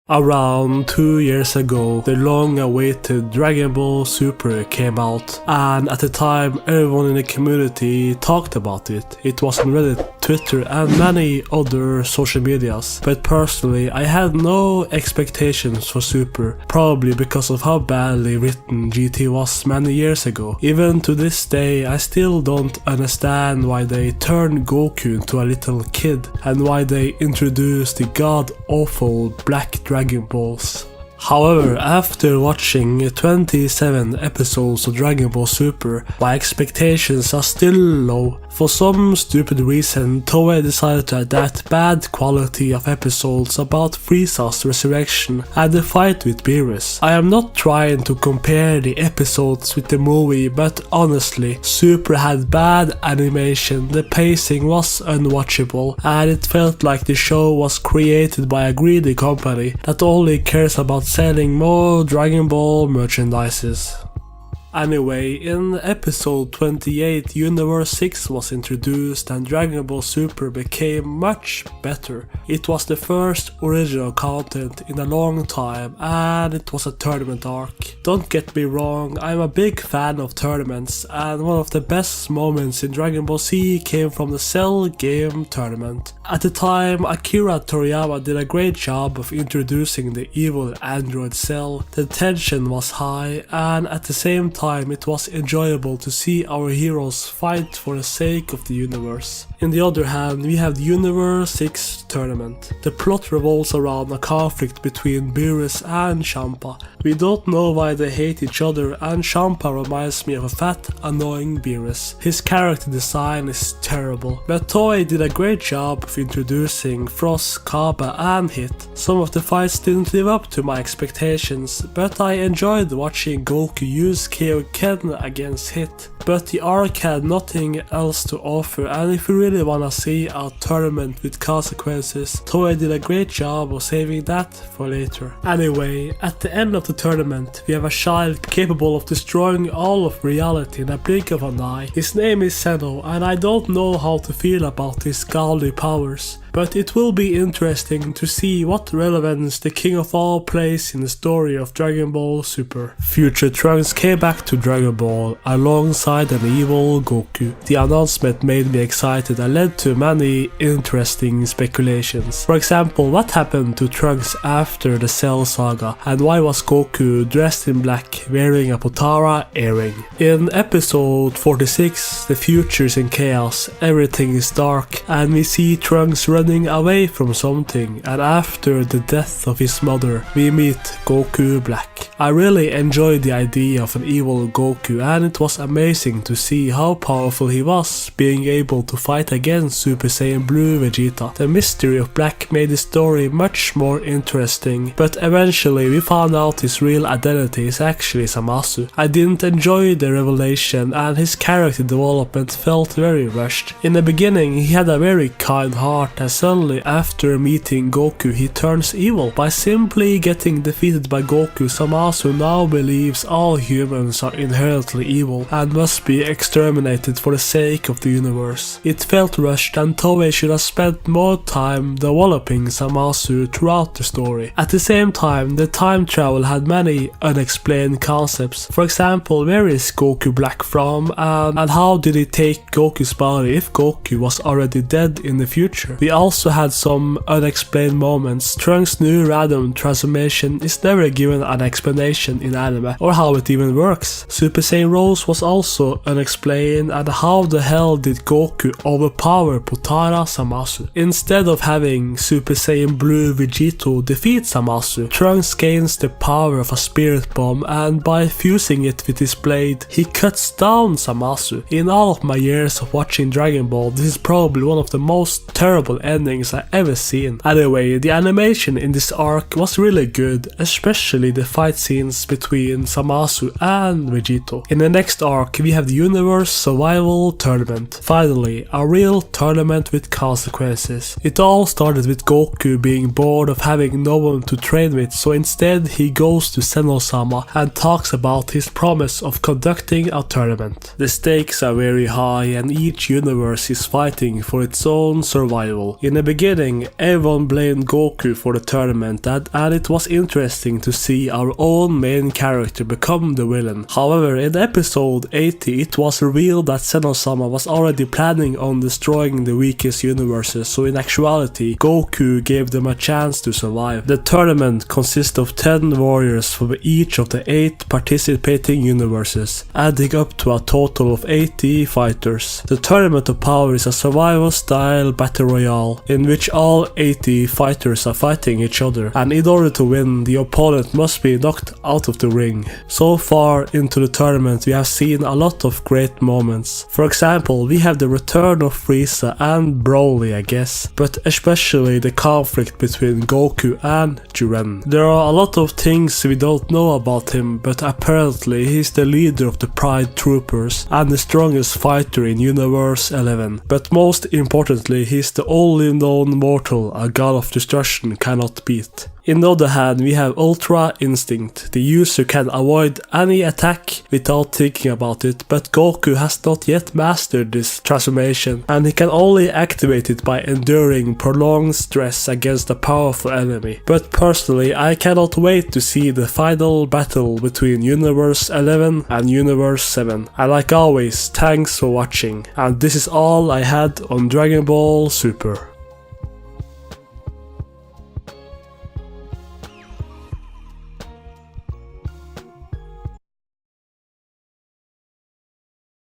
Around 2 years ago, the long-awaited Dragon Ball Super came out, and at the time everyone in the community talked about it. It was on Reddit, Twitter and many other social medias, but personally I had no expectations for Super, probably because of how badly written GT was many years ago. Even to this day I still don't understand why they turned Goku into a little kid, and why they introduced the god-awful Black Dragon Balls. However, after watching 27 episodes of Dragon Ball Super, my expectations are still low. For some stupid reason, Toei decided to adapt bad quality of episodes about Frieza's resurrection and the fight with Beerus. I am not trying to compare the episodes with the movie, but honestly, Super had bad animation, the pacing was unwatchable, and it felt like the show was created by a greedy company that only cares about selling more Dragon Ball merchandises. Anyway, in episode 28, Universe 6 was introduced and Dragon Ball Super became much better. It was the first original content in a long time, and it was a tournament arc. Don't get me wrong, I'm a big fan of tournaments, and one of the best moments in Dragon Ball Z came from the Cell game tournament. At the time, Akira Toriyama did a great job of introducing the evil android Cell. The tension was high, and at the same time it was enjoyable to see our heroes fight for the sake of the universe. On the other hand, we have the Universe 6 tournament. The plot revolves around a conflict between Beerus and Champa. We don't know why they hate each other, and Champa reminds me of a fat, annoying Beerus. His character design is terrible, but Toei did a great job of introducing Frost, Kaba and Hit. Some of the fights didn't live up to my expectations, but I enjoyed watching Goku use Kaioken against Hit. But the arc had nothing else to offer, and if you really wanna see a tournament with consequences, Toei did a great job of saving that for later. Anyway, at the end of the tournament, we have a child capable of destroying all of reality in a blink of an eye. His name is Zeno, and I don't know how to feel about his godly powers. But it will be interesting to see what relevance the King of All plays in the story of Dragon Ball Super. Future Trunks came back to Dragon Ball alongside an evil Goku. The announcement made me excited and led to many interesting speculations. For example, what happened to Trunks after the Cell saga, and why was Goku dressed in black wearing a Potara earring? In episode 46, the future is in chaos, everything is dark, and we see Trunks running away from something, and after the death of his mother, we meet Goku Black. I really enjoyed the idea of an evil Goku, and it was amazing to see how powerful he was, being able to fight against Super Saiyan Blue Vegeta. The mystery of Black made the story much more interesting, but eventually we found out his real identity is actually Zamasu. I didn't enjoy the revelation, and his character development felt very rushed. In the beginning, he had a very kind heart, and suddenly after meeting Goku he turns evil. By simply getting defeated by Goku, Zamasu now believes all humans are inherently evil and must be exterminated for the sake of the universe. It felt rushed, and Toei should have spent more time developing Zamasu throughout the story. At the same time, the time travel had many unexplained concepts. For example, where is Goku Black from, and how did he take Goku's body if Goku was already dead in the future? We also had some unexplained moments. Trunks' new random transformation is never given an explanation in anime, or how it even works. Super Saiyan Rose was also unexplained, and how the hell did Goku overpower Potara Zamasu? Instead of having Super Saiyan Blue Vegito defeat Zamasu, Trunks gains the power of a spirit bomb, and by fusing it with his blade, he cuts down Zamasu. In all of my years of watching Dragon Ball, this is probably one of the most terrible endings I ever seen. Anyway, the animation in this arc was really good, especially the fight scenes between Zamasu and Vegito. In the next arc, we have the Universe Survival Tournament. Finally, a real tournament with consequences. It all started with Goku being bored of having no one to train with, so instead he goes to Senno-sama and talks about his promise of conducting a tournament. The stakes are very high, and each universe is fighting for its own survival. battle. In the beginning, everyone blamed Goku for the tournament and it was interesting to see our own main character become the villain. However, in episode 80 it was revealed that Senno-sama was already planning on destroying the weakest universes, so in actuality Goku gave them a chance to survive. The tournament consists of 10 warriors from each of the 8 participating universes, adding up to a total of 80 fighters. The Tournament of Power is a survival style battle royale in which all 80 fighters are fighting each other, and in order to win the opponent must be knocked out of the ring. So far into the tournament we have seen a lot of great moments. For example, we have the return of Frieza and Broly, I guess, but especially the conflict between Goku and Jiren. There are a lot of things we don't know about him, but apparently he's the leader of the Pride Troopers and the strongest fighter in Universe 11. But most importantly, he's the only known mortal a god of destruction cannot beat. In the other hand, we have Ultra Instinct. The user can avoid any attack without thinking about it, but Goku has not yet mastered this transformation, and he can only activate it by enduring prolonged stress against a powerful enemy. But personally, I cannot wait to see the final battle between Universe 11 and Universe 7. And like always, thanks for watching, and this is all I had on Dragon Ball Super.